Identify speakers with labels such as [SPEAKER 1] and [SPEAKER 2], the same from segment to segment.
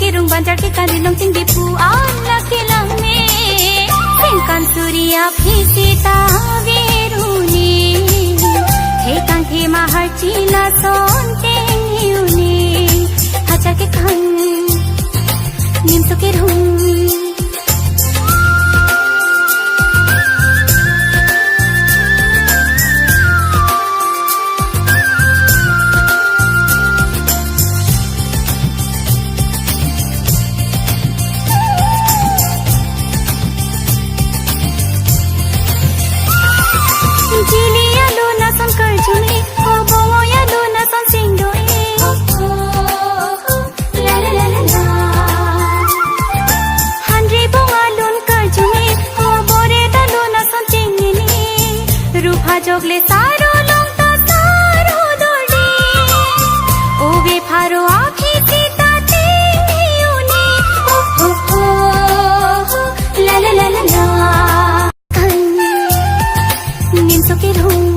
[SPEAKER 1] kirung banjar ke kanilong tinggi puan laki langme singkan surya visita viruni hekang he mahar chila son tenghiuni hajar ke kan nimso kirung Jogale सारो लोंगता सारो दोड़ी ओवे pharaoh आँखी सीता तेंगियोनी ओ ला ला ला ला ला कल निम्सो के room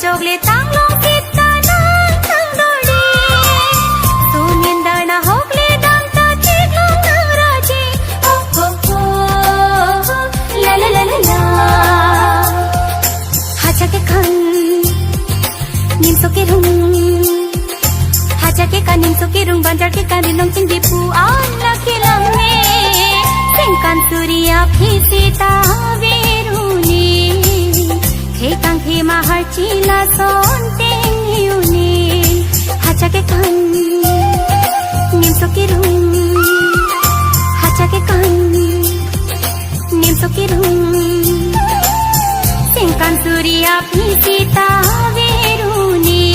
[SPEAKER 1] Jogale तांगलों कितना नाम तंगड़ी सुनिंदा ना होगले दांता चिगलों नाराजी ओ ला ला ला ला ला हाजा के खान निम्सो के रूम हाजा के का निम्सो के रूम banjar के का निलों tinggi puan laki langme singkan surya visita viruni hekang he mahar chila son tenghiuni haja ke kan nimso kirung haja ke kan nimso kirung singkan surya visita viruni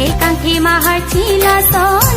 [SPEAKER 1] hekang he mahar chila son